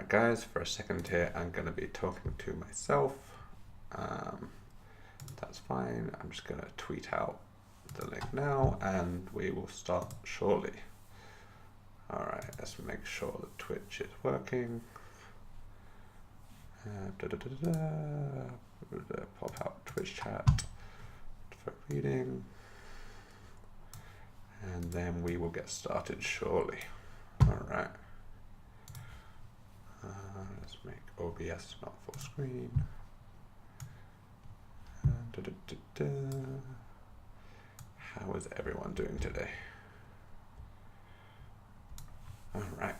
guys, for a second here I'm going to be talking to myself. That's fine. I'm just going to tweet out the link now and we will start shortly. Alright, let's make sure that Twitch is working. Pop out Twitch chat for reading. And then we will get started shortly. Alright. Let's make OBS not full screen. How is everyone doing today? Alright.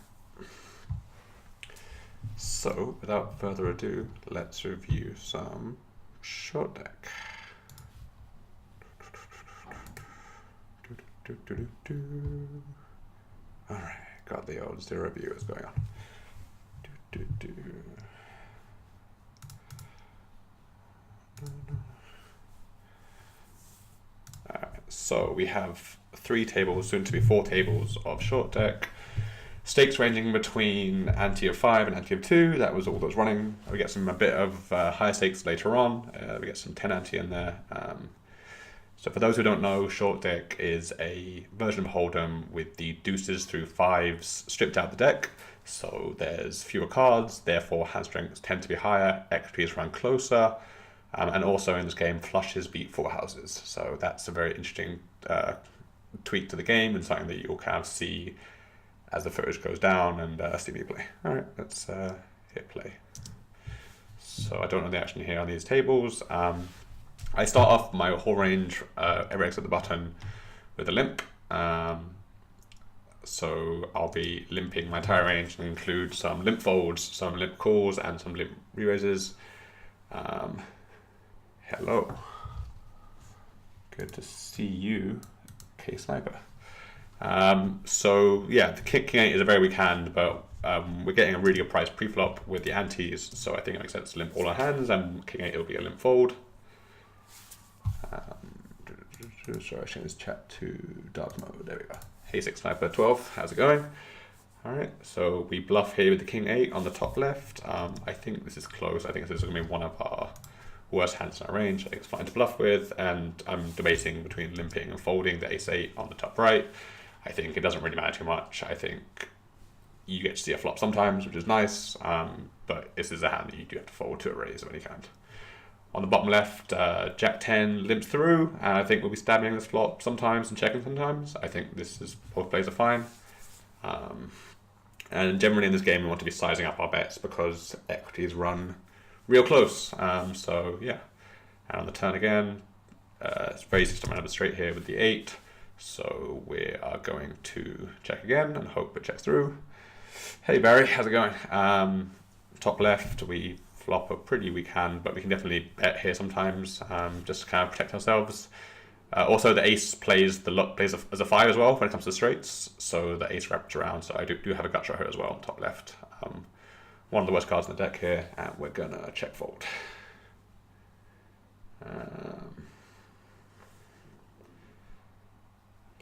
So, without further ado, let's review some short deck. Alright, got the old 0 viewers going on. So we have 3 tables, soon to be 4 tables of short deck. Stakes ranging between ante of 5 and ante of 2. That was all that was running. We get a bit of high stakes later on. We get some 10 ante in there. So for those who don't know, short deck is a version of Hold'em with the deuces through 5s stripped out the deck. So there's fewer cards, therefore hand strengths tend to be higher, XPs run closer, and also in this game flushes beat 4 houses. So that's a very interesting tweak to the game and something that you'll kind of see as the footage goes down and see me play. Alright, let's hit play. So I don't know the action here on these tables. I start off my whole range, every except the button, with a limp. So I'll be limping my entire range and include some limp folds, some limp calls, and some limp re-raises. Hello. Good to see you, K Sniper. So yeah, the King 8 is a very weak hand, but we're getting a really good price pre-flop with the antes, so I think it makes sense to limp all our hands, and King 8 will be a limp fold. Sorry, I changed this chat to dark mode. There we go. Hey 6 Sniper 12, how's it going? Alright, so we bluff here with the King 8 on the top left. I think this is close. I think this is going to be one of our worst hands in our range. I think it's fine to bluff with, and I'm debating between limping and folding the Ace 8 on the top right. I think it doesn't really matter too much. I think you get to see a flop sometimes, which is nice, but this is a hand that you do have to fold to a raise of any kind. On the bottom left, Jack 10 limps through, and I think we'll be stabbing this flop sometimes and checking sometimes. I think this is both plays are fine. And generally in this game we want to be sizing up our bets because equities run real close. So yeah, and on the turn again, it's very easy to run up straight here with the 8. So we are going to check again and hope it checks through. Hey Barry, how's it going? Top left, we flop a pretty weak hand, but we can definitely bet here sometimes, just to kind of protect ourselves. Also, the ace plays as a 5 as well when it comes to straights, so the ace wraps around. So I do have a gut shot here as well, top left. One of the worst cards in the deck here, and we're gonna check fold.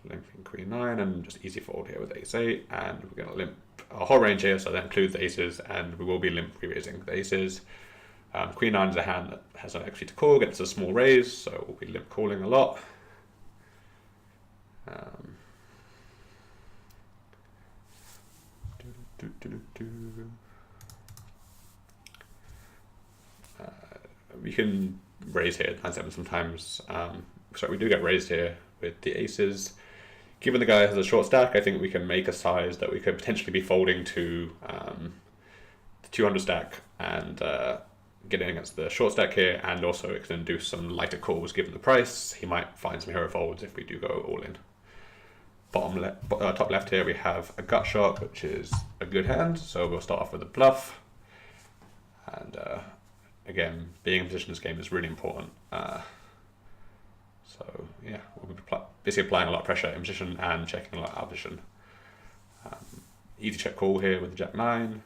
Limping Queen 9 and just easy fold here with Ace 8, and we're gonna limp our whole range here, so that includes the aces, and we will be limp re-raising the aces. Queen 9 is a hand that has an XP to call, gets a small raise, so we'll be limp calling a lot. We can raise here at 9-7 sometimes. So we do get raised here with the aces. Given the guy has a short stack, I think we can make a size that we could potentially be folding to the 200 stack and get in against the short stack here, and also it can induce some lighter calls given the price. He might find some hero folds if we do go all in. Top left here we have a gut shot, which is a good hand, so we'll start off with a bluff. And again, being in position in this game is really important. So yeah, we'll be basically applying a lot of pressure in position and checking a lot out of position. Easy check call here with the Jack 9.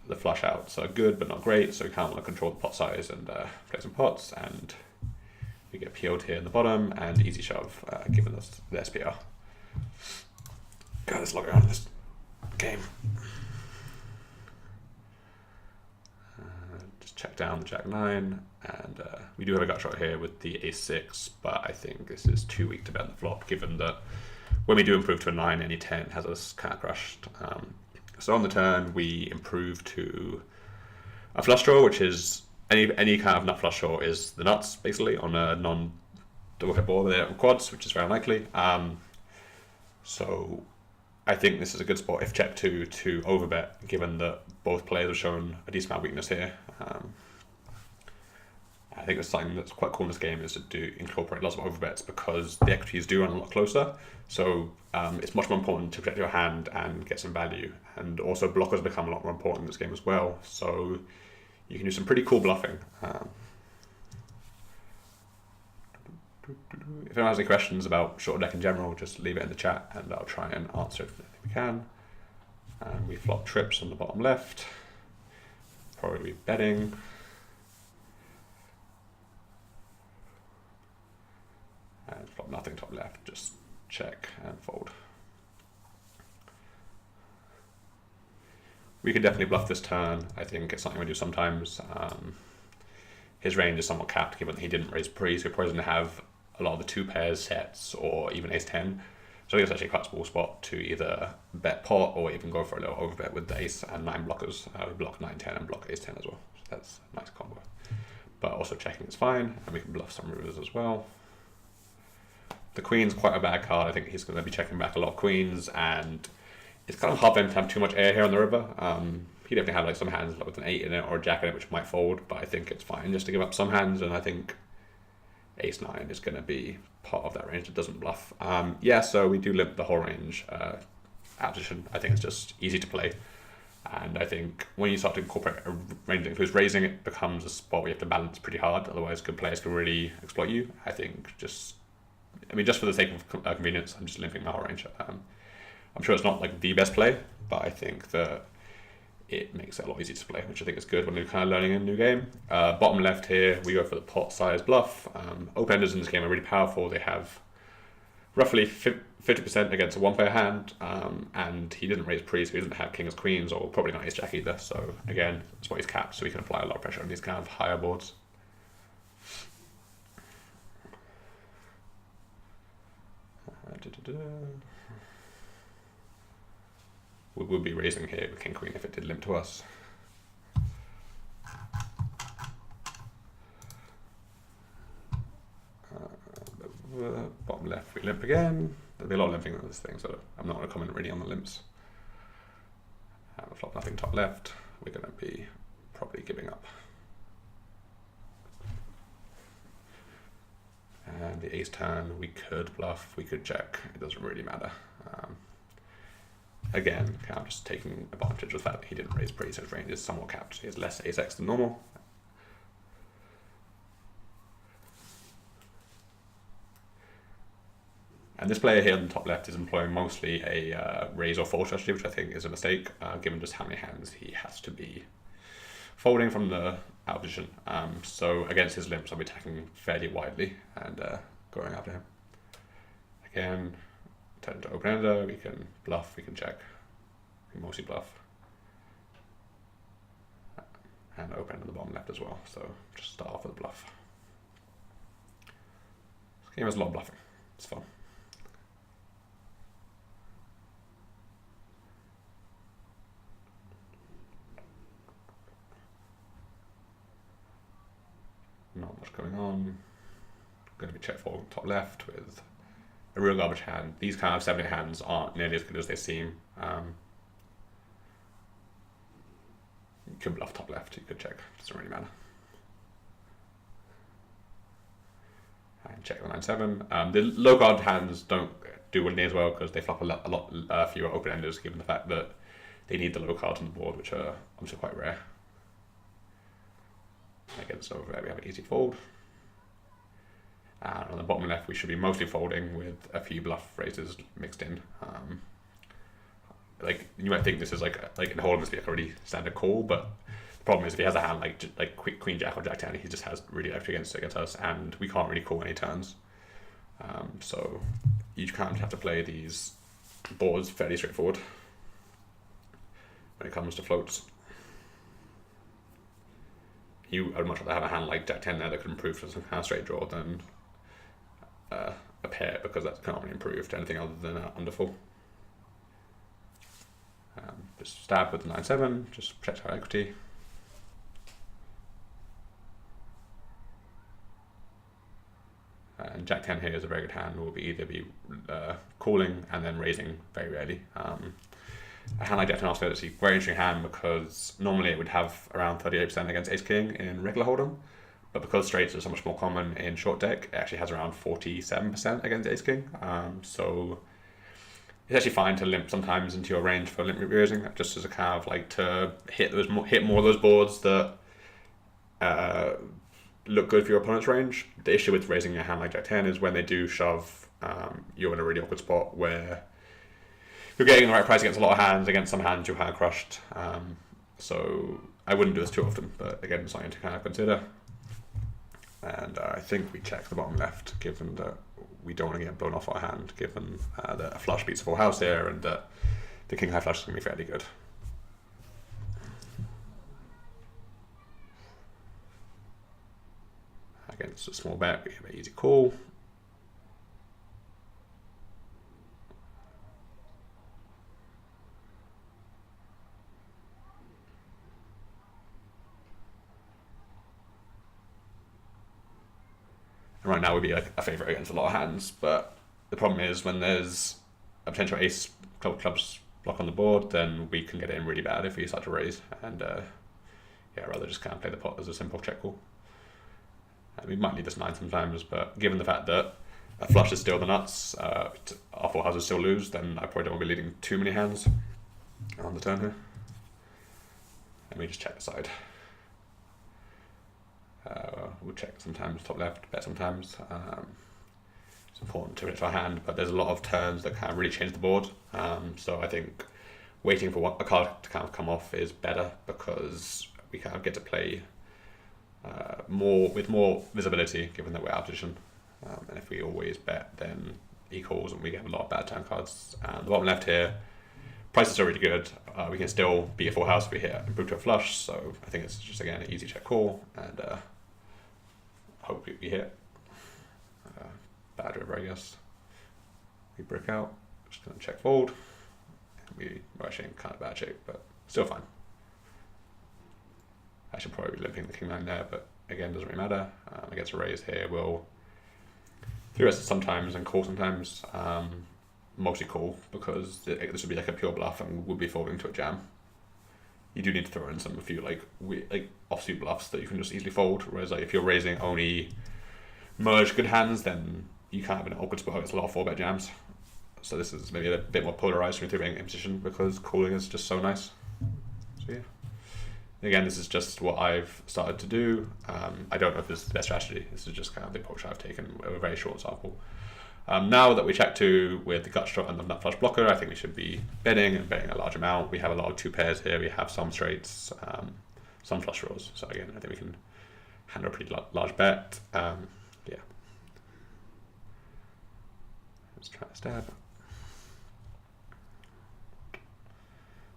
The flush outs are good but not great, so we kind of want to control the pot size and play some pots, and we get PO'd here in the bottom, and easy shove given us the SPR. God, there's a lot going on in this game. down the Jack-9, and we do have a gut shot here with the Ace-6, but I think this is too weak to bet on the flop, given that when we do improve to a 9, any 10 has us kind of crushed. So on the turn, we improve to a flush draw, which is any kind of nut flush draw is the nuts, basically, on a non-double hit board with quads, which is very unlikely. So I think this is a good spot if check 2 to overbet, given that both players have shown a decent amount of weakness here. I think it's something that's quite cool in this game is to incorporate lots of overbets, because the equities do run a lot closer. So it's much more important to protect your hand and get some value. And also blockers become a lot more important in this game as well. So you can do some pretty cool bluffing. If anyone has any questions about short deck in general, just leave it in the chat and I'll try and answer it if we can. And we flop trips on the bottom left. Probably betting. And flop nothing top left, just check and fold. We could definitely bluff this turn. I think it's something we do sometimes. His range is somewhat capped given that he didn't raise pre, so he probably doesn't have a lot of the 2 pairs sets or even ace-10. So I think it's actually quite a small spot to either bet pot or even go for a little overbet with the ace and 9 blockers. We block 9-10 and block ace-10 as well. So that's a nice combo. But also checking is fine, and we can bluff some rivers as well. The queen's quite a bad card. I think he's going to be checking back a lot of queens, and it's kind of hard for him to have too much air here on the river. He definitely have like some hands with an 8 in it or a jack in it which might fold, but I think it's fine just to give up some hands, and I think ace-9 is going to be part of that range that doesn't bluff. Yeah, so we do limp the whole range out position. I think it's just easy to play, and I think when you start to incorporate a range that includes raising, it becomes a spot where you have to balance pretty hard, otherwise good players can really exploit you. I think just for the sake of convenience, I'm just limping my whole range. I'm sure it's not like the best play, but I think that it makes it a lot easier to play, which I think is good when you're kind of learning a new game. Bottom left here, we go for the pot size bluff. Open-enders in this game are really powerful. They have roughly 50% against a one-player hand, and he didn't raise pre, so he doesn't have king as queens, or probably not ace jack either. So again, that's why he's capped, so he can apply a lot of pressure on these kind of higher boards. We would be raising here with king queen if it did limp to us. Bottom left we limp again. There'll be a lot of limping on this thing, so I'm not going to comment really on the limps. Flop nothing top left. We're going to be probably giving up. And the ace turn, we could bluff, we could check. It doesn't really matter. Again, kind of just taking advantage of the fact that he didn't raise pre, so his range is somewhat capped. He has less ace-x than normal. And this player here on the top left is employing mostly a raise or fold strategy, which I think is a mistake, given just how many hands he has to be folding from the out position. So against his limps, I'll be attacking fairly widely and going after him. Again, turn to open-ender, we can bluff, we can check. We mostly bluff. And open on the bottom left as well, so just start off with a bluff. This game has a lot of bluffing, it's fun. Not much going on. Going to be check fold top left with a real garbage hand. These kind of 7-8 hands aren't nearly as good as they seem. You could bluff top left, you could check, doesn't really matter. And check the 9-7. The low guard hands don't do near as well because they flop a lot fewer open-enders, given the fact that they need the low cards on the board, which are obviously quite rare. Again, so we have an easy fold. And on the bottom left, we should be mostly folding with a few bluff raises mixed in. Like you might think this is like in Holdem, this would be like a really standard call, but the problem is if he has a hand like Queen Jack or Jack 10, he just has really extra against us, and we can't really call any turns. So you kind of have to play these boards fairly straightforward when it comes to floats. I'd much rather have a hand like Jack 10 there that could improve to some kind of straight draw than a pair, because that can't really improve to anything other than underfull. Just stab with the 9-7, just protect our equity. And Jack 10 here is a very good hand. Will be either be calling and then raising very rarely. A hand like Jack 10 also is a very interesting hand because normally it would have around 38% against Ace King in regular Hold'em, but because straights are so much more common in short deck, it actually has around 47% against Ace King. So it's actually fine to limp sometimes into your range for limp raising, just as a kind of like to hit more of those boards that look good for your opponent's range. The issue with raising a hand like Jack 10 is when they do shove, you're in a really awkward spot where you're getting the right price against a lot of hands, against some hands you're kind of crushed. So I wouldn't do this too often, but again, something to kind of consider. And I think we check the bottom left, given that we don't want to get blown off our hand, given that a flush beats a full house here, and that the king high flush is going to be fairly good. Again, it's a small bet, we have an easy call. And right now would be like a favourite against a lot of hands, but the problem is when there's a potential ace clubs block on the board, then we can get it in really bad if we start to raise, and yeah, rather just kind of play the pot as a simple check call. We might need this 9 sometimes, but given the fact that a flush is still the nuts, our full houses still lose, then I probably don't want to be leading too many hands on the turn here. And we just check the side. We'll check sometimes top left, bet sometimes. It's important to protect our hand, but there's a lot of turns that kind of really change the board. So I think waiting for a card to kind of come off is better, because we kind of get to play with more visibility, given that we're out of position. And if we always bet, then he calls and we have a lot of bad turn cards. And the bottom left here, prices are really good. We can still beat a full house if we hit improve to a flush, so I think it's just, again, an easy check call, and hope we hit. Bad river, I guess. We break out, just gonna check fold. We're actually in kind of bad shape, but still fine. I should probably be limping the king 9 there, but again, doesn't really matter. Against a raise here, we'll theorize it sometimes and call sometimes. Mostly call, because this would be like a pure bluff and would be folding to a jam. You do need to throw in a few like offsuit bluffs that you can just easily fold, whereas like if you're raising only merge good hands, then you can't have an awkward spot. It's a lot of 4-bet jams. So this is maybe a bit more polarized when you're being in position, because calling is just so nice. So yeah. Again, this is just what I've started to do. I don't know if this is the best strategy. This is just kind of the approach I've taken with a very short sample. Now that we check 2 with the gut shot and the nut flush blocker, I think we should be betting a large amount. We have a lot of 2 pairs here. We have some straights, some flush draws. So again, I think we can handle a pretty large bet. Yeah. Let's try to stab.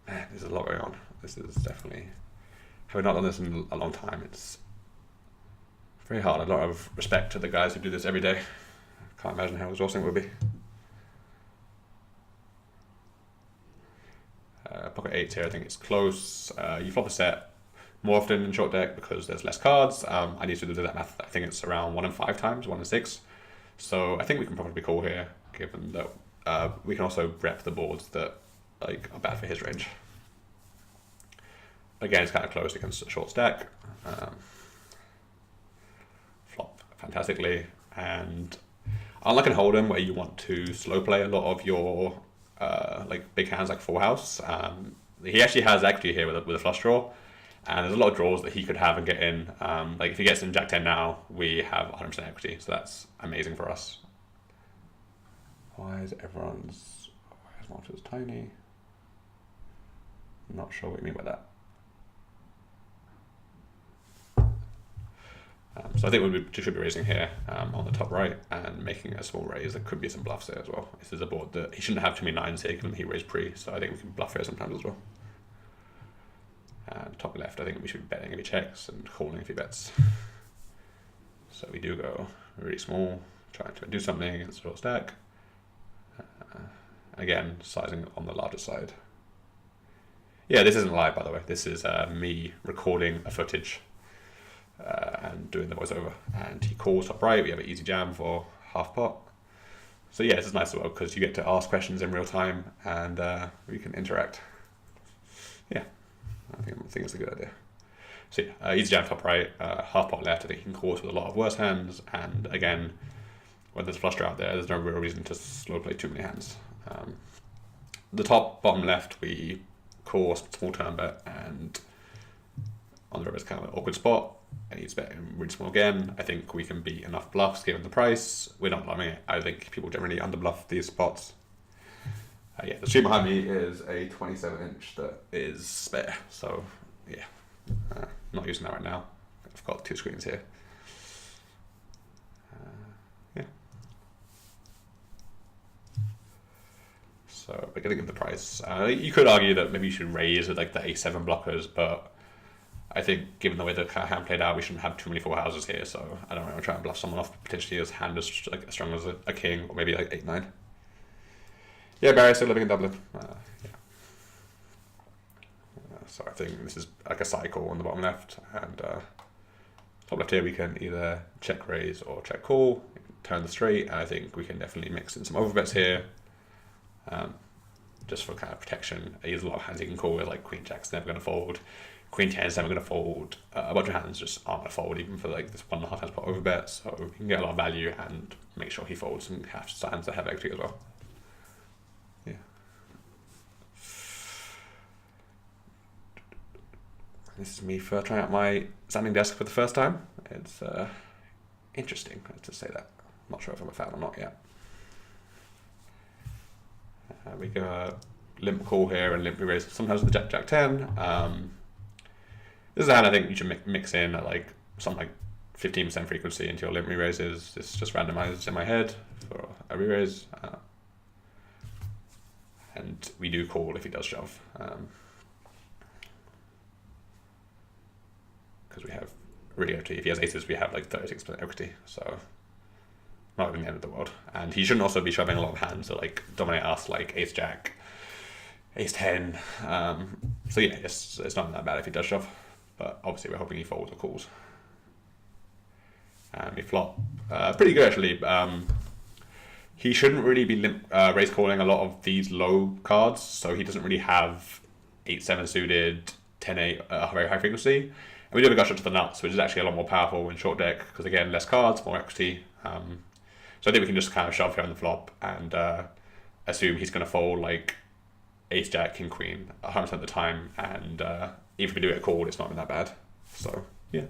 Man, there's a lot going on. This is definitely, having not done this in a long time, it's very hard. A lot of respect to the guys who do this every day. Can't imagine how exhausting it would be. Pocket 8 here, I think it's close. You flop a set more often in short deck because there's less cards. I need to do that math. I think it's around 1 in 5 times, 1 in 6. So I think we can probably call here, given that we can also rep the boards that like are bad for his range. Again, it's kind of close against a short stack. Flop fantastically, and unlike in Hold'em, where you want to slow play a lot of your like big hands like full house, he actually has equity here with a flush draw, and there's a lot of draws that he could have and get in. Like if he gets in Jack 10 now, we have 100% equity, so that's amazing for us. Why is Monster's tiny? I'm not sure what you mean by that. So I think we should be raising here on the top right and making a small raise. There could be some bluffs there as well. This is a board that he shouldn't have too many 9s here, given he raised pre, so I think we can bluff here sometimes as well. And top left, I think we should be betting if he checks and calling if he bets. So we do go really small, trying to do something against short stack. Again, sizing on the larger side. Yeah, this isn't live, by the way. This is me recording a footage and doing the voiceover. And he calls top right. We have an easy jam for half pot. So yeah, this is nice as well because you get to ask questions in real time and we can interact. Yeah, I think it's a good idea. So yeah, easy jam top right, half pot left. I think he can call with a lot of worse hands. And again, when there's a flush draw out there, there's no real reason to slow play too many hands. The top, bottom left, we call small turn bet, and on the river is kind of an awkward spot. And he's betting really small again. I think we can beat enough bluffs given the price. We're not bluffing it. I think people generally underbluff these spots. Yeah, the stream behind me is a 27-inch that is spare. So yeah, not using that right now. I've got two screens here. Yeah. So we're getting the price. You could argue that maybe you should raise with like the A7 blockers, but I think given the way the hand played out, we shouldn't have too many four houses here. So I don't want to try and bluff someone off potentially as hand as like as strong as a king, or maybe like 8-9. Yeah, Barry's still living in Dublin. Yeah. So I think this is like a cycle on the bottom left, and top left here we can either check raise or check call, turn the straight, and I think we can definitely mix in some overbets here, just for kind of protection. I use a lot of hands you can call with, like Queen Jack's never going to fold, Queen 10's never going to fold, a bunch of hands just aren't going to fold even for like this 1.5 times pot overbet, so you can get a lot of value and make sure he folds and have hands that have equity as well. Yeah. This is me for trying out my standing desk for the first time. It's interesting to say that. I'm not sure if I'm a fan or not yet. We go limp call here and limp raise sometimes with the Jack 10. This is a hand I think you should mix in at like something like 15% frequency into your limp re-raises. It's just randomized in my head for a re-raise. And we do call if he does shove. Because we have really equity. If he has aces, we have like 36% equity. So not even the end of the world. And he shouldn't also be shoving a lot of hands that like dominate us, like ace jack, ace 10. So yeah, it's not that bad if he does shove. But obviously we're hoping he folds or calls. And we flop. Pretty good actually. He shouldn't really be raise calling a lot of these low cards, so he doesn't really have 8-7 suited, 10-8 very high frequency. And we do have a gush shot to the nuts, which is actually a lot more powerful in short deck, because again, less cards, more equity. So I think we can just kind of shove here on the flop and assume he's going to fold like ace jack, king queen 100% of the time, and even if we do get called, it's not been that bad. So yeah.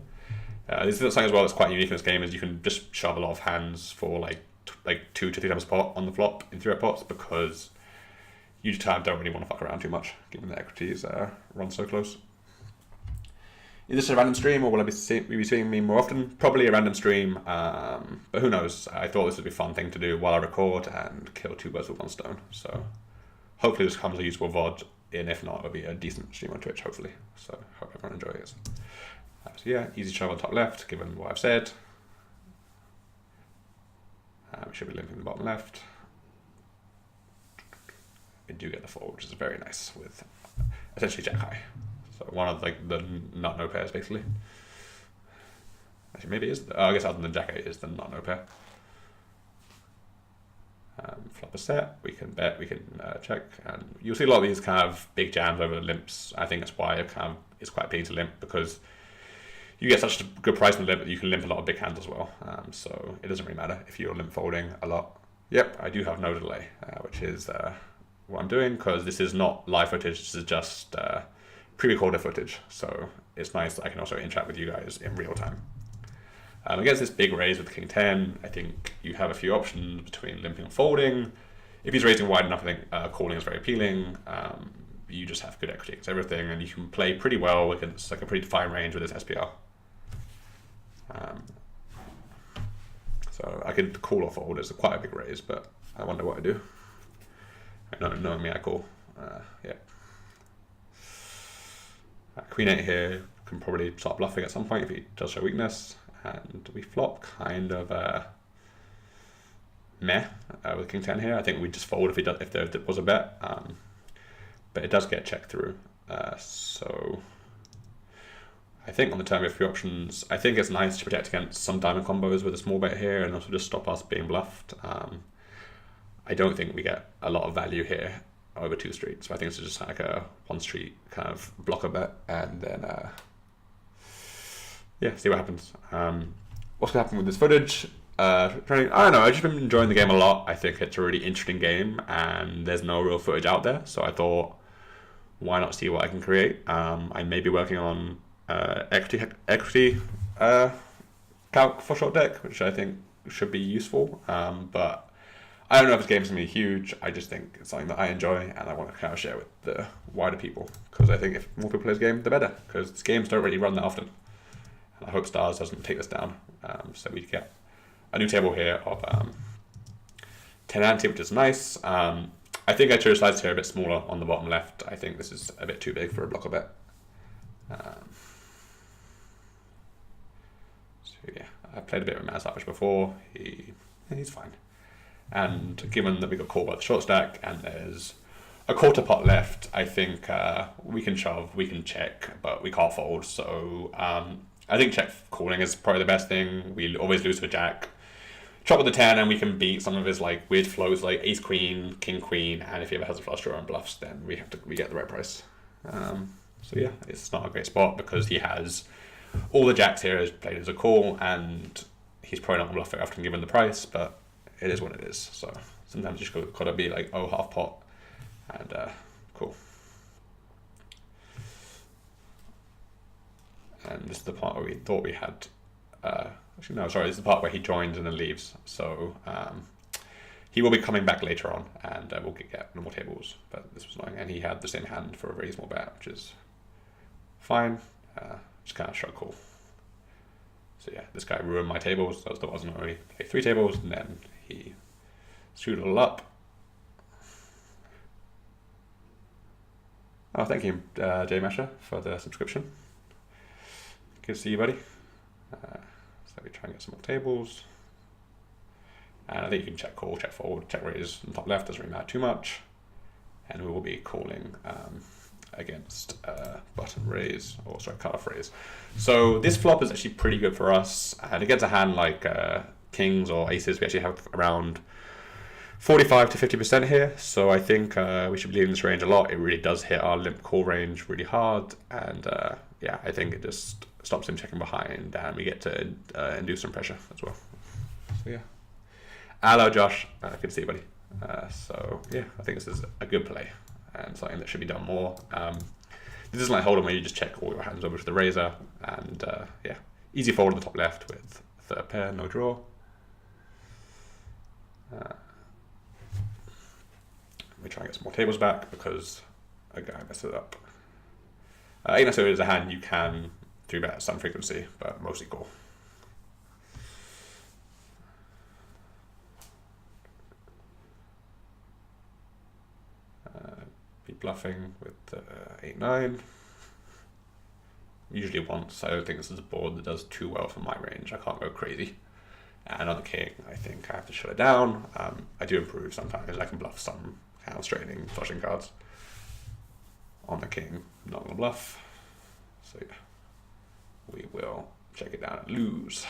This is something as well that's quite unique in this game, is you can just shove a lot of hands for like 2 to 3 times pot on the flop in 3-bet pots, because you just don't really want to fuck around too much given the equities run so close. Is this a random stream, or will we be seeing me more often? Probably a random stream, but who knows? I thought this would be a fun thing to do while I record and kill 2 birds with 1 stone. So hopefully this becomes a useful VOD, and if not, it'll be a decent stream on Twitch, hopefully. So hope everyone enjoys it. So yeah, easy shove on top left, given what I've said. We should be limping the bottom left. We do get the fold, which is very nice, with essentially jack high. So one of like the not no pairs basically. Actually, maybe it is. I guess other than jack 8 is the not no pair. Flop a set. We can bet. We can check, and you'll see a lot of these kind of big jams over limps. I think that's why it kind of is quite appealing to limp, because you get such a good price on the limp that you can limp a lot of big hands as well. So it doesn't really matter if you're limp folding a lot. Yep, I do have no delay, which is what I'm doing, because this is not live footage. This is just pre-recorded footage. So it's nice that I can also interact with you guys in real time. Against this big raise with King 10, I think you have a few options between limping and folding. If he's raising wide enough, I think calling is very appealing. You just have good equity against everything, and you can play pretty well against like a pretty defined range with this SPR. So I could call or fold. It's quite a big raise, but I wonder what I do. Knowing me, I call. Yeah. Queen 8 here can probably start bluffing at some point if he does show weakness. And we flop kind of meh with King 10 here. I think we just fold if there was a bet. But it does get checked through. So I think on the turn we have 3 options. I think it's nice to protect against some diamond combos with a small bet here and also just stop us being bluffed. I don't think we get a lot of value here over 2 streets. So I think it's just like a 1 street kind of blocker bet, and then yeah, see what happens. What's gonna happen with this footage? I don't know, I've just been enjoying the game a lot. I think it's a really interesting game and there's no real footage out there, so I thought, why not see what I can create? I may be working on equity calc for short deck, which I think should be useful, but I don't know if this game's gonna be huge. I just think it's something that I enjoy and I want to kind of share with the wider people, because I think if more people play this game, the better, because these games don't really run that often. And I hope Stars doesn't take this down. So we get a new table here of 10 ante, which is nice. I think I chose slides here a bit smaller on the bottom left. I think this is a bit too big for a blocker bet. So yeah, I played a bit with Mad Savage before. He's fine. And given that we got called by the short stack and there's a quarter pot left, I think we can shove, we can check, but we can't fold. So I think check calling is probably the best thing. We always lose to a jack. Chop with the 10 and we can beat some of his like weird flows like ace queen, king queen, and if he ever has a flush draw and bluffs, then we get the right price. So yeah, it's not a great spot because he has all the jacks here is played as a call, and he's probably not gonna bluff very often given the price, but it is what it is. So sometimes you just gotta be like, oh, half pot, and cool. And this is the part where we thought we had, actually no, sorry, this is the part where he joins and then leaves. So he will be coming back later on, and we'll get normal tables, but this was annoying. And he had the same hand for a very small bet, which is fine, just kind of short call. So yeah, this guy ruined my tables. I was not only play 3 tables, and then he screwed it all up. Oh, thank you, Jay Mesher, for the subscription. Good to see you, buddy. So we try and get some more tables. And I think you can check call, check fold, check raise on top left, doesn't really matter too much. And we will be calling against button raise, or sorry, cutoff raise. So this flop is actually pretty good for us. And against a hand like kings or aces, we actually have around 45 to 50% here. So I think we should be leaving this range a lot. It really does hit our limp call range really hard. And yeah, I think it just stops him checking behind, and we get to induce some pressure as well. So yeah. Hello, Josh. Good to see you, buddy. So yeah, I think this is a good play and something that should be done more. This isn't like Hold'em where you just check all your hands over to the razor, and yeah, easy fold on the top left with third pair, no draw. We try and get some more tables back because a guy messed it up. 8 is a hand you can 3-bet at some frequency, but mostly call. Be bluffing with 8-9. Usually once. I don't think this is a board that does too well for my range. I can't go crazy. And on the king, I think I have to shut it down. I do improve sometimes. I can bluff some hand straightening, flushing cards. On the king, not gonna bluff. So yeah, we will check it down and lose.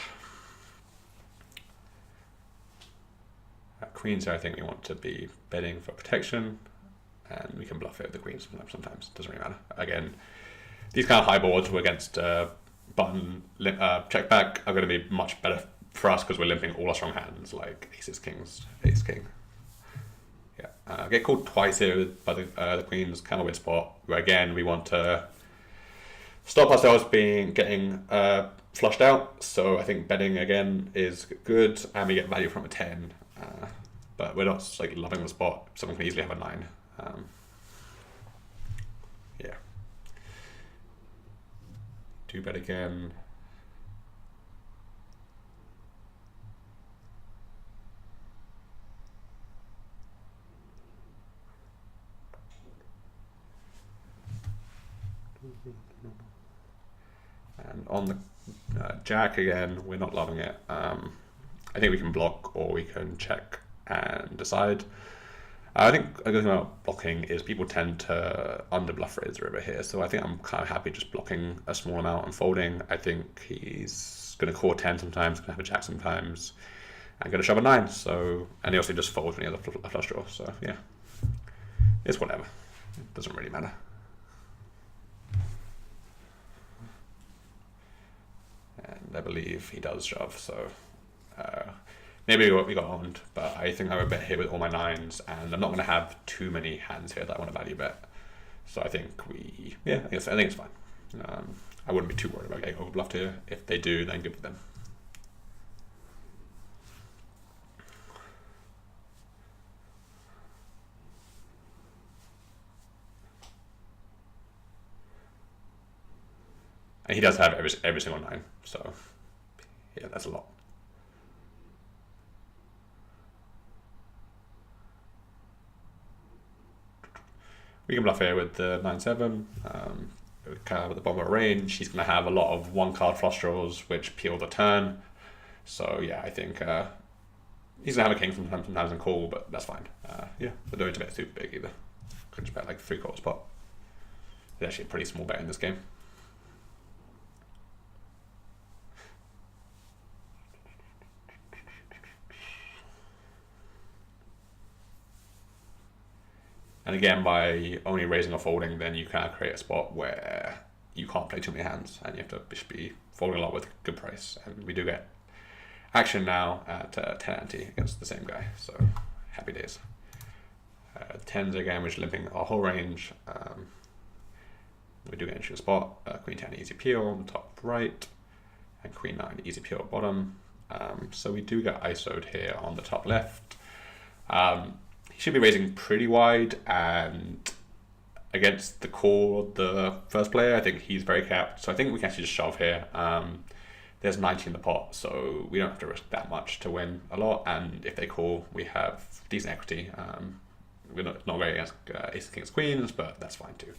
Queens here, I think we want to be betting for protection, and we can bluff it with the queens sometimes. Doesn't really matter. Again, these kind of high boards against button check back are going to be much better for us because we're limping all our strong hands like aces, kings, ace, king. Yeah, get called twice here by the queen's kind of weird spot where again we want to stop ourselves getting flushed out. So I think betting again is good, and we get value from a 10. But we're not like loving the spot. Someone can easily have a 9. Yeah. Do bet again. And on the jack again, we're not loving it. I think we can block or we can check and decide. I think a good thing about blocking is people tend to underbluff raise the river here, so I think I'm kind of happy just blocking a small amount and folding. I think he's going to call 10 sometimes, going to have a jack sometimes, and going to shove a 9. So, and he also just folds when he has a flush draw. So yeah, it's whatever. It doesn't really matter. And I believe he does shove, so maybe we got owned, but I think I would bet here with all my 9s, and I'm not going to have too many hands here that I want to value bet. So I think I think it's fine. I wouldn't be too worried about getting overbluffed here. If they do, then good for them. And he does have every single 9, so yeah, that's a lot. We can bluff here with the 9-7, kind of at the bottom of our range. He's going to have a lot of one-card flush draws, which peel the turn. So yeah, I think he's going to have a king sometimes and call, but that's fine. Yeah, they don't need to bet super big either. Could just bet like 3/4 pot. It's actually a pretty small bet in this game. And again, by only raising or folding, then you kind of create a spot where you can't play too many hands, and you have to be folding a lot with good price. And we do get action now at 10 ante against the same guy, so happy days. 10s again, which is limping our whole range. We do get into a spot. Queen 10 easy peel on the top right, and Queen 9 easy peel bottom. So we do get ISO'd here on the top left. He should be raising pretty wide, and against the call of the first player, I think he's very capped. So I think we can actually just shove here. There's 90 in the pot, so we don't have to risk that much to win a lot. And if they call, we have decent equity. We're not very against ace, kings, queens, but that's fine too.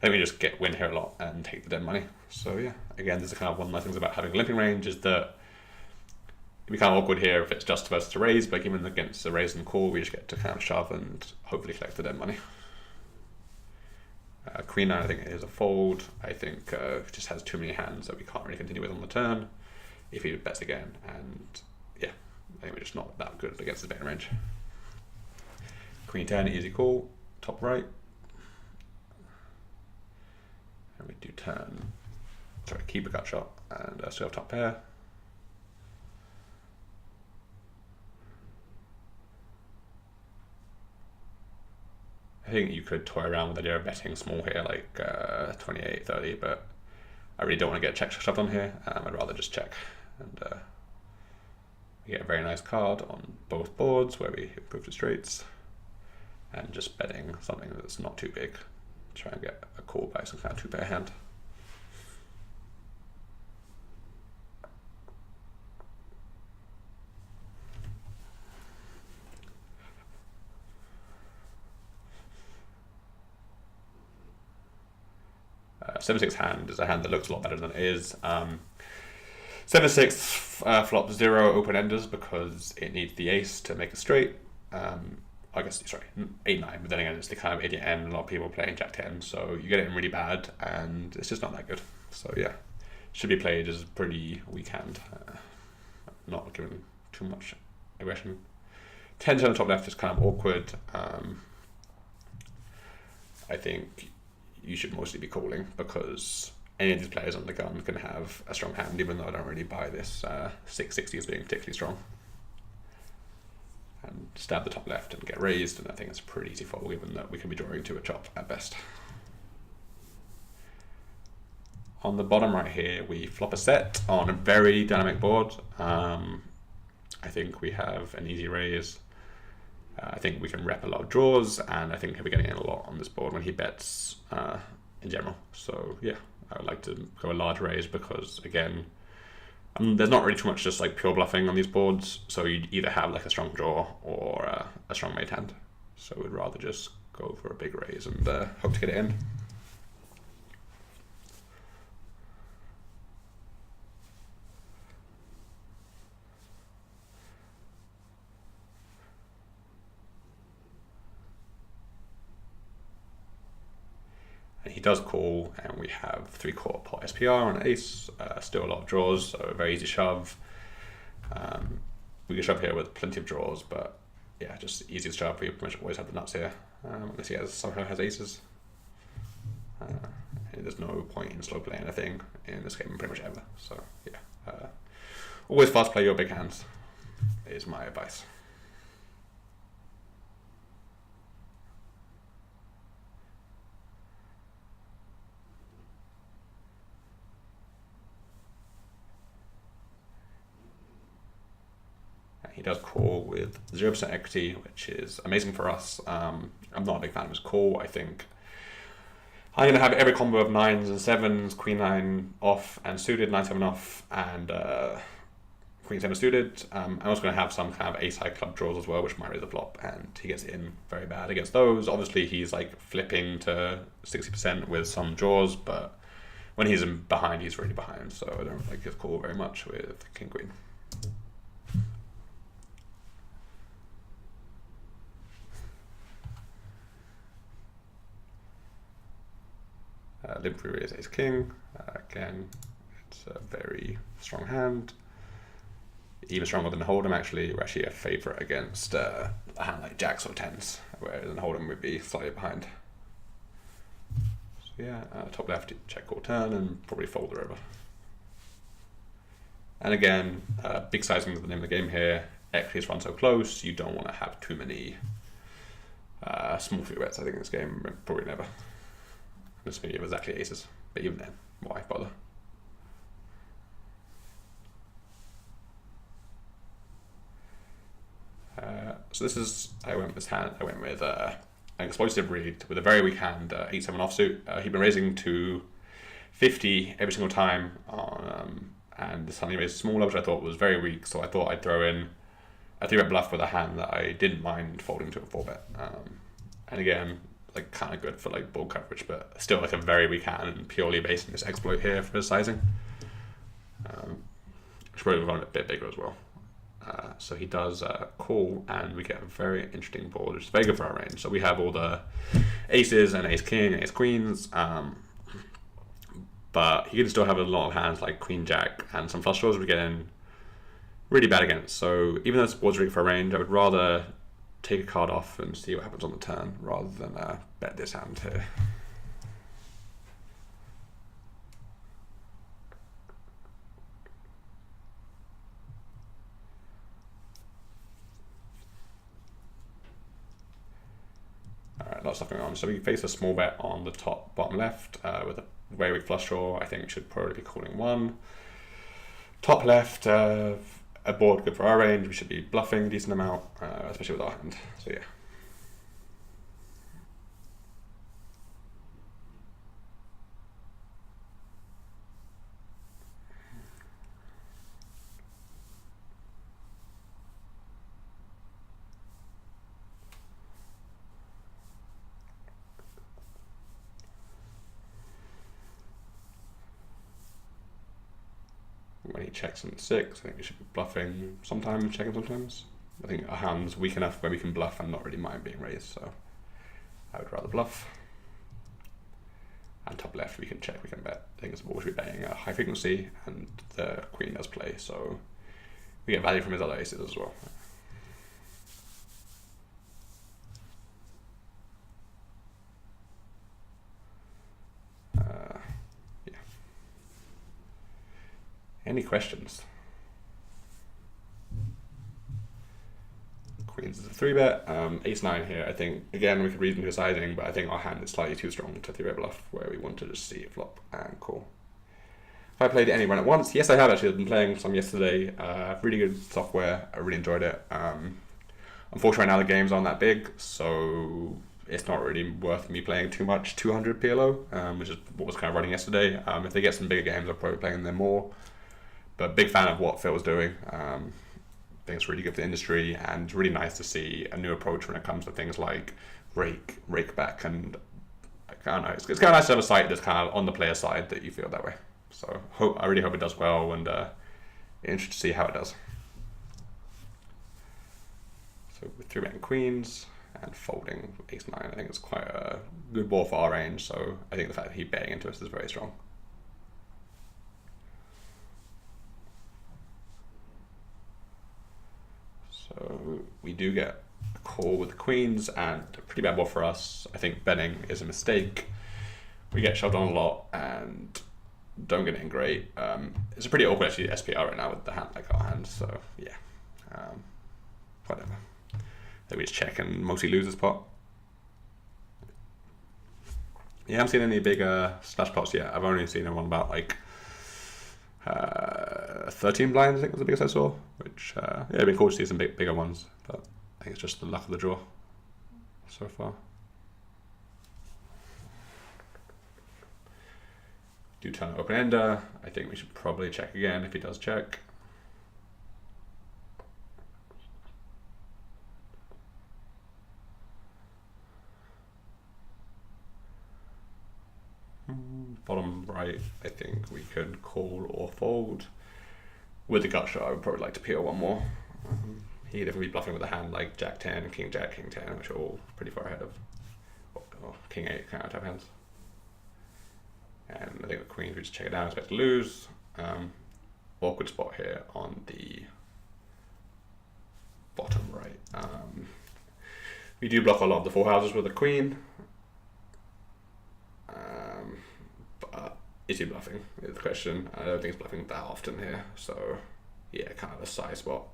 Then we just win here a lot and take the dead money. So yeah, again, this is kind of one of my things about having a limping range, is that it'd be kind of awkward here if it's just versus a raise, but given against the raise and call, we just get to kind of shove and hopefully collect the dead money. Queen 9, I think, is a fold. I think just has too many hands that we can't really continue with on the turn if he bets again. And yeah, I think we're just not that good against his betting range. Queen 10, easy call, top right. And we do keep a gut shot, and still have top pair. I think you could toy around with the idea of betting small here, like 28, 30, but I really don't want to get check shoved on here. I'd rather just check. And we get a very nice card on both boards where we improve the straights, and just betting something that's not too big. Try and get a call by some kind of 2-pair hand. Uh, 7-6 hand is a hand that looks a lot better than it is. 7-6 flop 0 open-enders because it needs the ace to make a straight. I guess, sorry, 8-9, but then again, it's the kind of idiot end. A lot of people playing Jack 10, so you get it in really bad, and it's just not that good. So yeah, should be played as a pretty weak hand, not given too much aggression. 10 on the top left is kind of awkward. I think you should mostly be calling, because any of these players on the gun can have a strong hand, even though I don't really buy this 660 as being particularly strong. And stab the top left and get raised, and I think it's a pretty easy fold, given that we can be drawing to a chop at best. On the bottom right here, we flop a set on a very dynamic board. I think we have an easy raise. I think we can rep a lot of draws, and I think he'll be getting in a lot on this board when he bets in general. So yeah, I would like to go a large raise because, again, there's not really too much just like pure bluffing on these boards, so you'd either have like a strong draw or a strong made hand. So we'd rather just go for a big raise and hope to get it in. And he does call, and we have 3/4 pot SPR on ace, still a lot of draws, so a very easy shove. We can shove here with plenty of draws, but yeah, just easy to shove. We pretty much always have the nuts here, unless he somehow has aces. There's no point in slow play anything in this game pretty much ever. So yeah, always fast play your big hands is my advice. He does call with 0% equity, which is amazing for us. I'm not a big fan of his call. I think I'm going to have every combo of 9s and 7s, Queen 9 off and suited, 9-7 off, and Queen 7 suited. I'm also going to have some kind of ace high club draws as well, which might raise the flop, and he gets in very bad against those. Obviously, he's like flipping to 60% with some draws, but when he's in behind, he's really behind, so I don't like his call very much with King Queen. Limp Fury is ace king. Again, it's a very strong hand. Even stronger than Holdem, actually. We're actually a favourite against a hand like jacks or tens, whereas in Holdem would be slightly behind. So yeah, top left, check or turn, and probably fold the river. And again, big sizing is the name of the game here. Equities run so close, you don't want to have too many small free bets, I think, in this game. Probably never. Unless maybe have exactly aces, but even then, why bother? So this is, I went with an explosive read with a very weak hand, 8-7 offsuit. He'd been raising to 50 every single time, and suddenly raised smaller, which I thought was very weak, so I thought I'd throw in a 3-bet bluff with a hand that I didn't mind folding to a 4-bet. And again, like kind of good for like ball coverage, but still like a very weak hand, purely based on this exploit here for his sizing. Should probably run a bit bigger as well. So he does call, and we get a very interesting board, which is very good for our range. So we have all the aces and ace king, ace queens, but he can still have a lot of hands like queen jack and some flush draws we get in really bad against. So even though this board's rigged for a range, I would rather take a card off and see what happens on the turn rather than bet this hand here. Alright, lots of stuff going on. So we face a small bet on the top bottom left with a very weak flush draw. I think we should probably be calling one. Top left, a board good for our range. We should be bluffing a decent amount, especially with our hand. So yeah. When he checks on 6, I think we should be bluffing sometimes, checking sometimes. I think our hand's weak enough where we can bluff and not really mind being raised, so I would rather bluff. And top left, we can check, we can bet. I think it's always be betting a high frequency, and the queen does play, so we get value from his other aces as well. Any questions? Queens is a 3-bet. Ace-9 here, I think, again, we could reason to sizing, but I think our hand is slightly too strong to 3-bet bluff, where we want to just see it flop and call. Have I played any run at once? Yes, I have actually. I've been playing some yesterday. Really good software. I really enjoyed it. Unfortunately, now the games aren't that big, so it's not really worth me playing too much 200 PLO, which is what was kind of running yesterday. If they get some bigger games, I'll probably play them more. But big fan of what Phil's doing. I think it's really good for the industry, and it's really nice to see a new approach when it comes to things like rake back, and I don't know, it's kind of nice to have a site that's kind of on the player side that you feel that way. So I really hope it does well, and interested to see how it does. So with 3-betting queens, and folding ace-9. I think it's quite a good ball for our range, so I think the fact that he's betting into us is very strong. So we do get a call with the queens, and a pretty bad ball for us. I think betting is a mistake. We get shoved on a lot and don't get in great. It's a pretty awkward actually SPR right now with the hand like our hand, so yeah. Whatever. Then we just check and mostly lose this pot. Yeah, I haven't seen any bigger splash pots yet. I've only seen one about like 13 blinds, I think was the biggest I saw. Which yeah, it'd be cool to see some bigger ones, but I think it's just the luck of the draw so far. Do turn open ender. I think we should probably check again if he does check. Bottom right, I think we could call or fold. With the gut shot, I would probably like to peel one more. He'd either be bluffing with a hand like Jack 10, King Jack, King 10, which are all pretty far ahead of or King 8 kind of type hands. And I think the queen, we just check it down, expect to lose. Awkward spot here on the bottom right. We do block a lot of the four houses with the queen. But is he bluffing is the question. I don't think he's bluffing that often here. So yeah, kind of a side spot.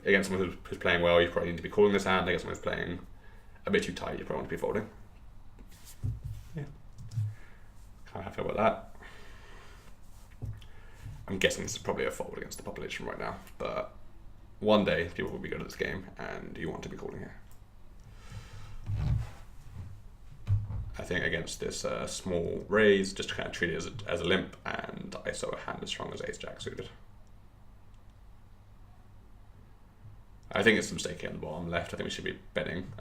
Against someone who's playing well, you probably need to be calling this hand. Against someone who's playing a bit too tight, you probably want to be folding. Yeah. Kind of how I feel about that. I'm guessing this is probably a fold against the population right now, but one day people will be good at this game and you want to be calling here. I think against this small raise, just kind of treat it as a limp, and ISO a hand as strong as ace-jack suited. I think it's a mistake here on the bottom left. I think we should be betting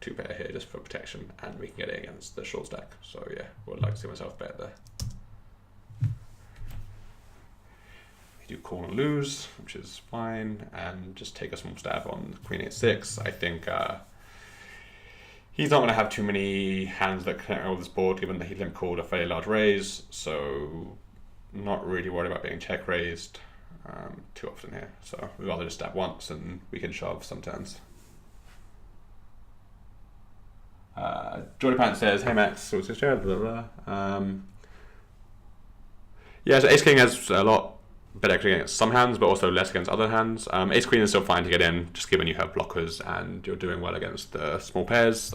two pair here just for protection, and we can get it against the short stack. So yeah, would like to see myself bet there. We do call and lose, which is fine, and just take a small stab on Queen 8-6. I think he's not going to have too many hands that connect with this board, given that he limp called a fairly large raise. So not really worried about being check raised too often here. So we'd rather just stab once and we can shove some turns. Jordy Pant says, "Hey Max, so it's blah blah blah." Yeah, so Ace King has a lot better actually against some hands, but also less against other hands. Ace Queen is still fine to get in, just given you have blockers and you're doing well against the small pairs.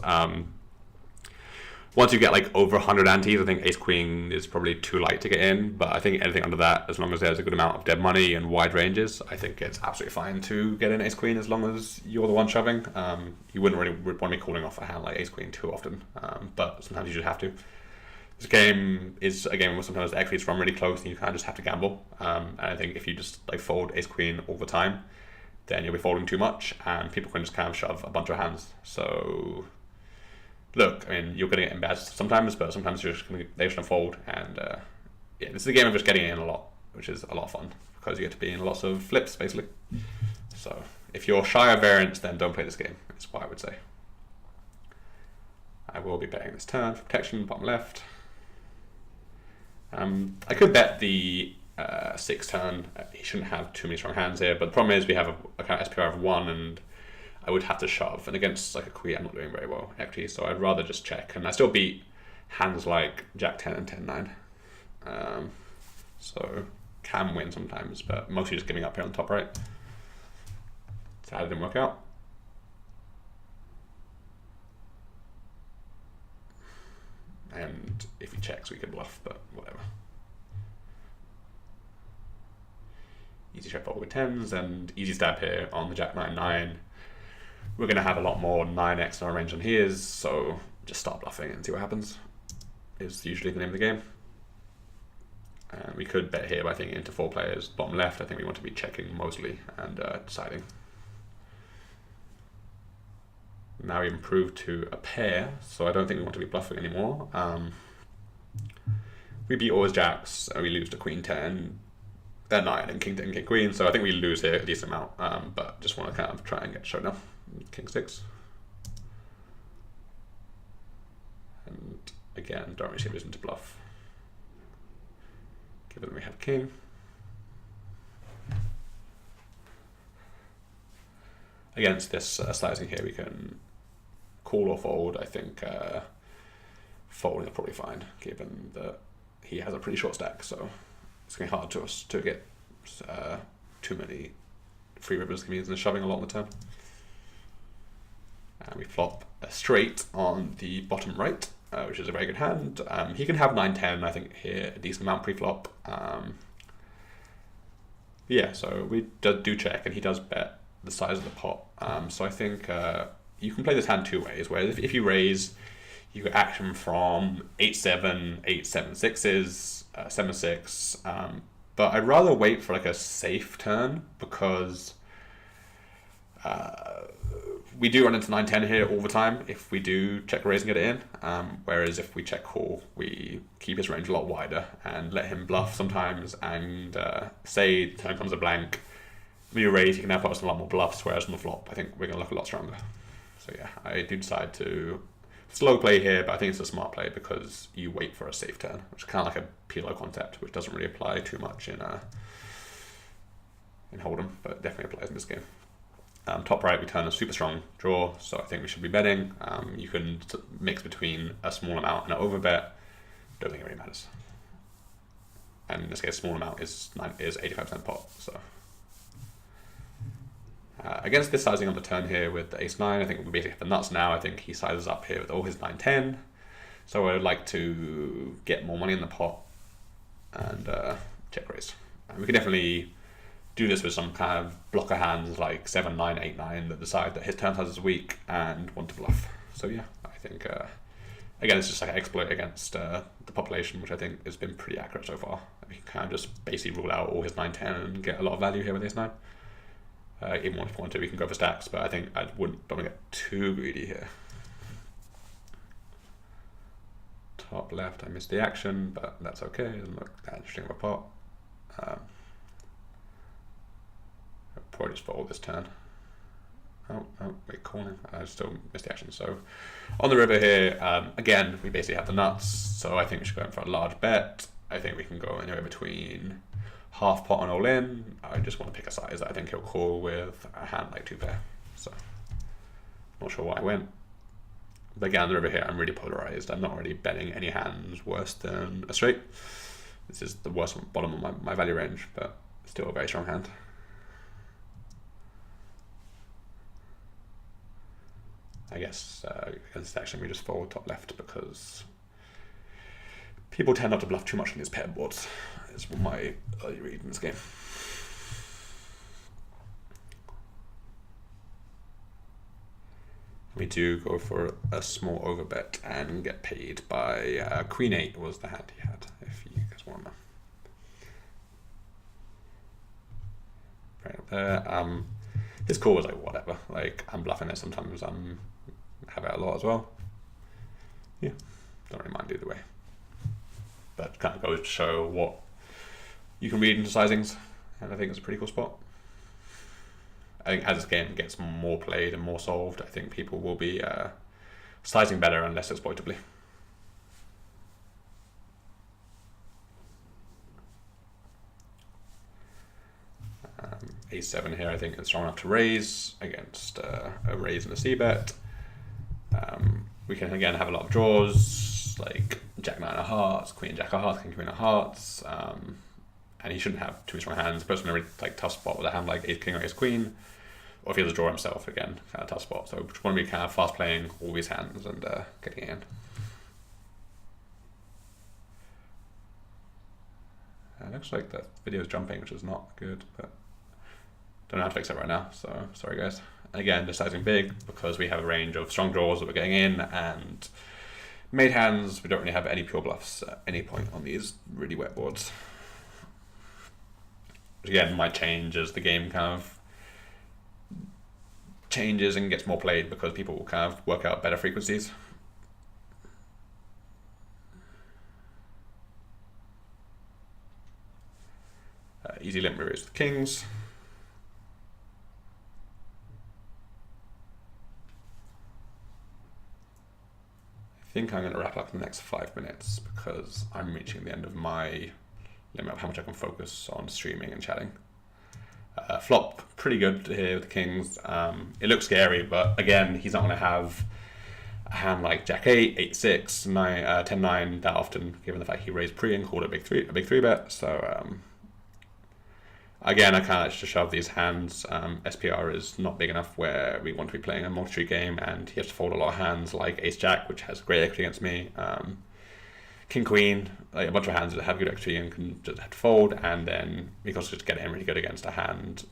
Once you get like over 100 antes, I think Ace Queen is probably too light to get in, but I think anything under that, as long as there's a good amount of dead money and wide ranges, I think it's absolutely fine to get in Ace Queen as long as you're the one shoving. You wouldn't really want to be calling off a hand like Ace Queen too often, but sometimes you just have to. This game is a game where sometimes the equities run really close and you kind of just have to gamble. And I think if you just like fold Ace Queen all the time, then you'll be folding too much and people can just kind of shove a bunch of hands. So look, I mean, you're going to get in bad sometimes, but sometimes they're just going to fold. And yeah, this is a game of just getting in a lot, which is a lot of fun because you get to be in lots of flips basically. So if you're shy of variance, then don't play this game. That's what I would say. I will be betting this turn for protection, bottom left. I could bet the 6 turn. He shouldn't have too many strong hands here, but the problem is we have a kind of SPR of 1 and I would have to shove. And against like a queen, I'm not doing very well equity, so I'd rather just check. And I still beat hands like Jack 10 and 10-9. So can win sometimes, but mostly just giving up here on the top right. So that didn't work out. And if he checks, we could bluff, but whatever. Easy check fold with 10s and easy stab here on the Jack 9-9. We're going to have a lot more 9x in our range than he is, so just start bluffing and see what happens, is usually the name of the game. And we could bet here by thinking into 4 players. Bottom left, I think we want to be checking mostly and deciding. Now we improved to a pair, so I don't think we want to be bluffing anymore. We beat all his jacks, and we lose to Queen 10, 9, and King 10, King Queen, so I think we lose here a decent amount, but just want to kind of try and get showdown. King 6. And again, don't really see a reason to bluff, given we have king. Against this slicing here, we can call or fold. I think folding is probably fine, given that he has a pretty short stack, so it's going to be hard to us to get too many free rivers coming in and shoving a lot on the turn. And we flop a straight on the bottom right, which is a very good hand. He can have 9-10, I think, here, a decent amount pre-flop. Yeah, so we do check, and he does bet the size of the pot. So I think you can play this hand two ways, where if you raise, you get action from 8-7, 8-7-6s, 7-6, but I'd rather wait for like a safe turn, because we do run into 9-10 here all the time if we do check raise and get it in, whereas if we check call, we keep his range a lot wider and let him bluff sometimes, and say turn comes a blank, when you raise, you can now put us in a lot more bluffs, whereas on the flop, I think we're going to look a lot stronger. So yeah, I do decide to slow play here, but I think it's a smart play because you wait for a safe turn, which is kind of like a PLO concept, which doesn't really apply too much in Hold'em, but definitely applies in this game. Top right, we turn a super strong draw, so I think we should be betting. You can mix between a small amount and an overbet. Don't think it really matters. And in this case, small amount is 85% pot. So against this sizing on the turn here with the ace-9, I think we basically have the nuts now. I think he sizes up here with all his 9-10. So I would like to get more money in the pot and check raise. And we can definitely do this with some kind of blocker hands like 7-9, 8-9 that decide that his turn size is weak and want to bluff. So yeah, I think again it's just like an exploit against the population, which I think has been pretty accurate so far. We can kind of just basically rule out all his 9-10 and get a lot of value here with ace-9. Even if we want to, we can go for stacks, but I think I don't want to get too greedy here. Top left, I missed the action, but that's okay. It doesn't look that interesting of a pot. I'll probably just fold this turn. Oh, wait, calling. I still missed the action. So on the river here, again, we basically have the nuts, so I think we should go in for a large bet. I think we can go anywhere between half pot and all in. I just want to pick a size that I think he'll call with a hand like 2-pair. So not sure why I went. But again, on the river here, I'm really polarized. I'm not really betting any hands worse than a straight. This is the worst bottom of my value range, but still a very strong hand. I guess against action we just fold top left because people tend not to bluff too much on these paired boards. Is my early read in this game. We do go for a small overbet and get paid by Queen 8 was the hand he had, if you guys want to know. Right up there. His call was like whatever. Like I'm bluffing it sometimes. Have it a lot as well. Yeah, don't really mind either way. But kind of goes to show what you can read into sizings, and I think it's a pretty cool spot. I think as this game gets more played and more solved, I think people will be sizing better and less exploitably. A7 here I think is strong enough to raise against a raise and a c-bet. We can again have a lot of draws like Jack 9 of hearts, Queen Jack of hearts, King Queen of hearts, and he shouldn't have too strong hands. But in a really like tough spot with a hand like Ace King or Ace Queen, or if he has a draw himself, again kind of tough spot. So we just want to be kind of fast playing all these hands and getting in. It looks like the video is jumping, which is not good, but don't know how to fix it right now, so sorry guys. Again, just sizing big because we have a range of strong draws that we're getting in, and made hands, we don't really have any pure bluffs at any point on these really wet boards. Which again might change as the game kind of changes and gets more played because people will kind of work out better frequencies. Easy limp raise with kings. think I'm going to wrap up in the next 5 minutes because I'm reaching the end of my limit of how much I can focus on streaming and chatting. Flop pretty good here with the kings. It looks scary, but again, he's not going to have a hand like Jack 8, 8 6, 9, 10 9 that often, given the fact he raised pre and called a big three bet. So again, I can't actually shove these hands. SPR is not big enough where we want to be playing a multi-tree game, and he has to fold a lot of hands like Ace Jack, which has great equity against me. King Queen, like a bunch of hands that have good equity and can just have to fold, and then we can also just get him really good against a hand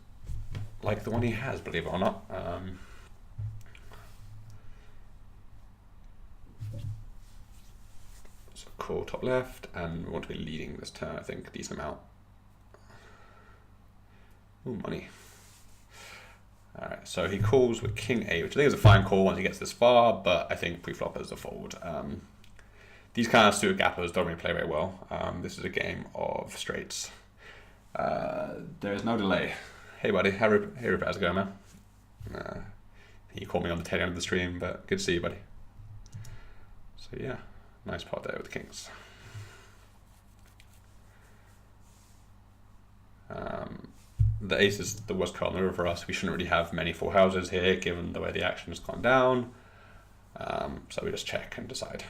like the one he has, believe it or not. So cool top left, and we want to be leading this turn, I think, a decent amount. Ooh, money. Alright, so he calls with King 8, which I think is a fine call once he gets this far, but I think pre-flop is a fold. These kind of suited gappers don't really play very well. This is a game of straights. There is no delay. Hey buddy, how's it going, man? You called me on the tail end of the stream, but good to see you, buddy. So yeah, nice pot there with the kings. The ace is the worst card on the river for us. We shouldn't really have many full houses here, given the way the action has gone down. So we just check and decide.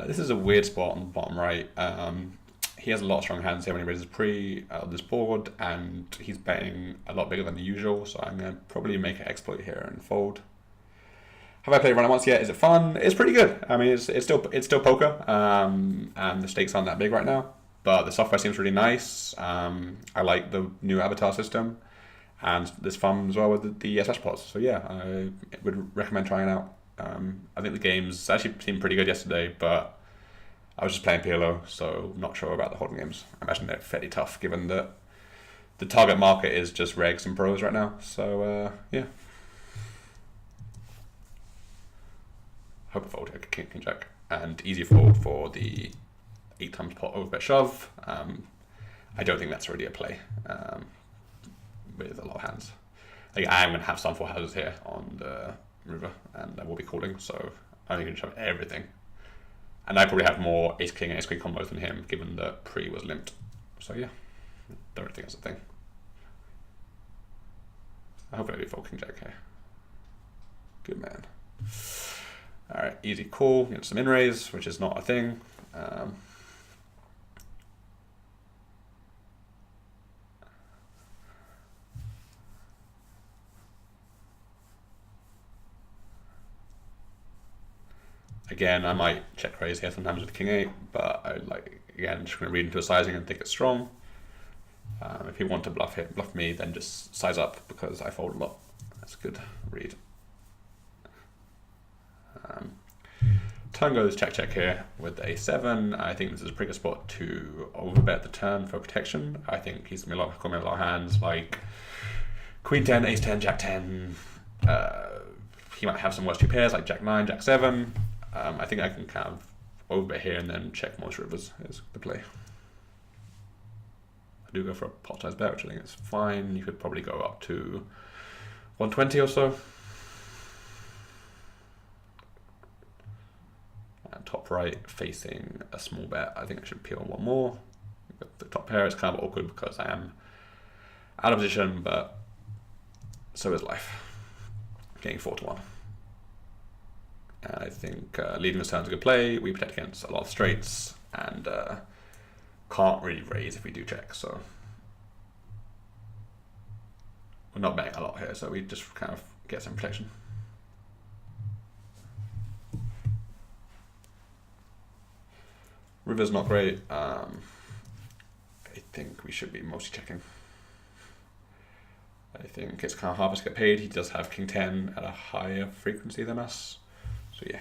This is a weird spot on the bottom right. He has a lot of strong hands here when he raises pre this board, and he's betting a lot bigger than usual, so I'm going to probably make an exploit here and fold. Have I played Run once yet? Is it fun? It's pretty good. I mean, it's still poker, and the stakes aren't that big right now, but the software seems really nice. I like the new avatar system, and there's fun as well with the SS pods. So yeah, I would recommend trying it out. I think the games actually seemed pretty good yesterday, but I was just playing PLO, so not sure about the Holdem games. I imagine they're fairly tough, given that the target market is just regs and pros right now. So yeah. Hope fold here, king jack, and easy fold for the 8 times pot overbet shove. I don't think that's already a play with a lot of hands. Like, I am going to have some full houses here on the river, and I will be calling, so I'm going to shove everything. And I probably have more ace king and ace queen combos than him, given that pre was limped. So yeah, don't really think that's a thing. I hope I do fold king jack here. Good man. Alright, easy call, get some in raise, which is not a thing. Again, I might check raise here sometimes with king 8, but I again, just going to read into a sizing and think it's strong. If you want to bluff me, then just size up because I fold a lot. That's a good read. Turn goes check here with the a7. I think this is a pretty good spot to overbet the turn for protection. I think he's going to call me a lot of hands like queen 10, ace 10, jack 10. He might have some worse two pairs like jack 9, jack 7. I think I can kind of overbet here and then check most rivers is the play. I do go for a pot size bet, which I think is fine. You could probably go up to 120 or so. And top right facing a small bet. I think I should peel one more. The top pair is kind of awkward because I am out of position, but so is life. Getting 4-1. And I think leading this turn is a good play. We protect against a lot of straights and can't really raise if we do check. So we're not betting a lot here, so we just kind of get some protection. River's not great. I think we should be mostly checking. I think it's kind of hard for us to get paid. He does have king 10 at a higher frequency than us. So yeah,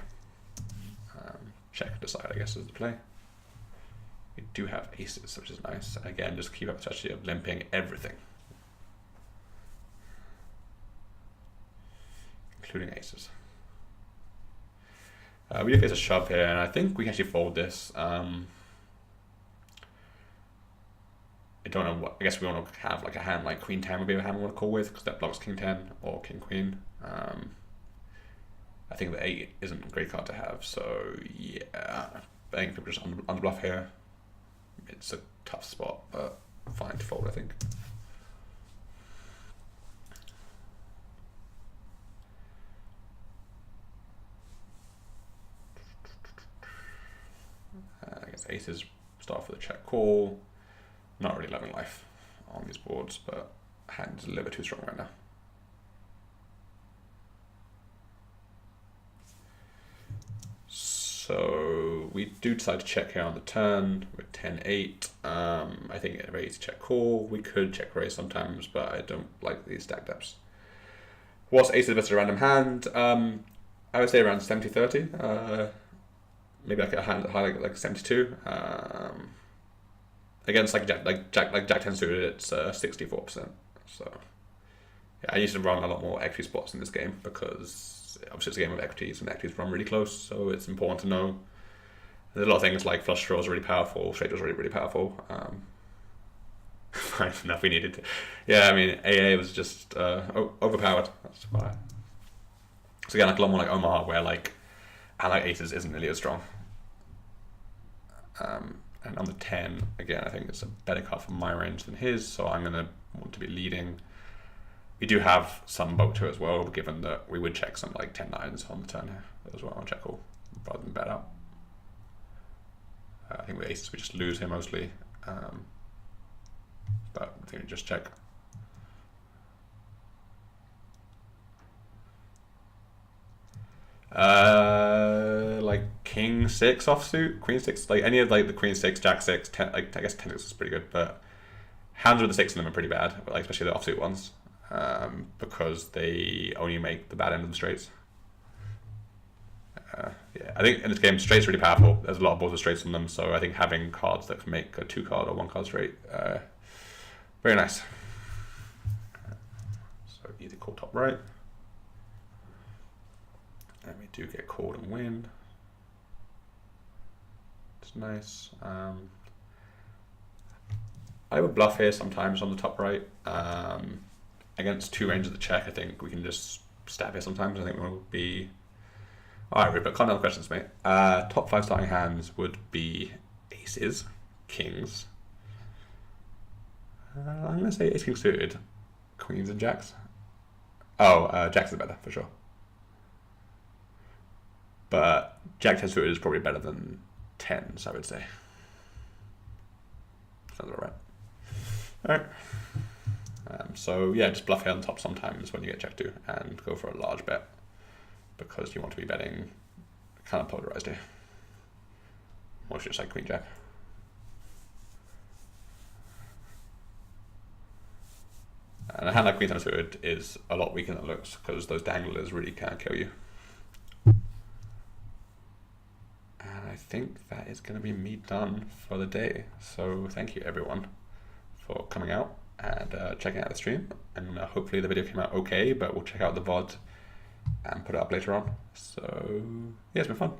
check, decide, I guess, is the play. We do have aces, which is nice. And again, just keep up the strategy of limping everything, including aces. We do face a shove here, and I think we can actually fold this. I don't know what. I guess we want to have like a hand like queen 10 would be a hand we want to call with because that blocks king 10 or king queen. I think the 8 isn't a great card to have, so yeah, I think people just underbluff here. It's a tough spot, but fine to fold, I think. I guess aces start for the check call. Not really loving life on these boards, but hand's a little bit too strong right now. So we do decide to check here on the turn with 10-8. I think it raise check call. We could check raise sometimes, but I don't like these stack depths. What's aces versus a random hand? I would say around 70-30. Maybe like a hand high like 72. Against like Jack 10 suited, it's 64%. So yeah, I used to run a lot more equity spots in this game because obviously it's a game of equities and equities run really close, so it's important to know. There's a lot of things like flush draws are really powerful, straight draws are really powerful. Fine enough, we needed to. Yeah, I mean AA was just overpowered. That's why. So again, like a lot more like Omaha, where like hand like aces isn't really as strong. And on the 10, again, I think it's a better card for my range than his, so I'm going to want to be leading. We do have some boat to as well, given that we would check some like 10-9s on the turn here as well on check call, rather than bet out. I think with aces we just lose here mostly, but I think we just check. Like King 6 offsuit, Queen 6, like any of like the Queen 6, Jack 6, 10, like I guess 10 is pretty good, but hands with the 6 in them are pretty bad, like especially the offsuit ones, because they only make the bad end of the straights. Yeah, I think in this game straights are really powerful. There's a lot of balls with straights on them, so I think having cards that can make a 2-card or 1-card straight, very nice. So easy call top right. And we do get called and win. It's nice. I would bluff here sometimes on the top right. Against 2 ranges of the check, I think we can just stab here sometimes. I think we'll be... Alright, but can't have questions, mate. Top 5 starting hands would be aces, kings. I'm going to say ace king suited, queens and jacks. Oh, jacks is better, for sure. But Jack 10 suited is probably better than 10s, I would say. Sounds about right. Alright. So yeah, just bluff here on top sometimes when you get check 2 and go for a large bet because you want to be betting kind of polarized here. Or just like Queen Jack. And a hand like Queen 10 suited is a lot weaker than it looks because those danglers really can kill you. I think that is going to be me done for the day. So thank you everyone for coming out and checking out the stream. And hopefully the video came out okay, but we'll check out the VOD and put it up later on. So yeah, it's been fun.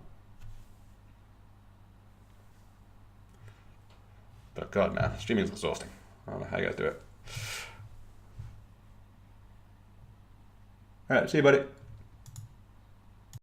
But God, man, streaming is exhausting. I don't know how you guys do it. All right, see you, buddy.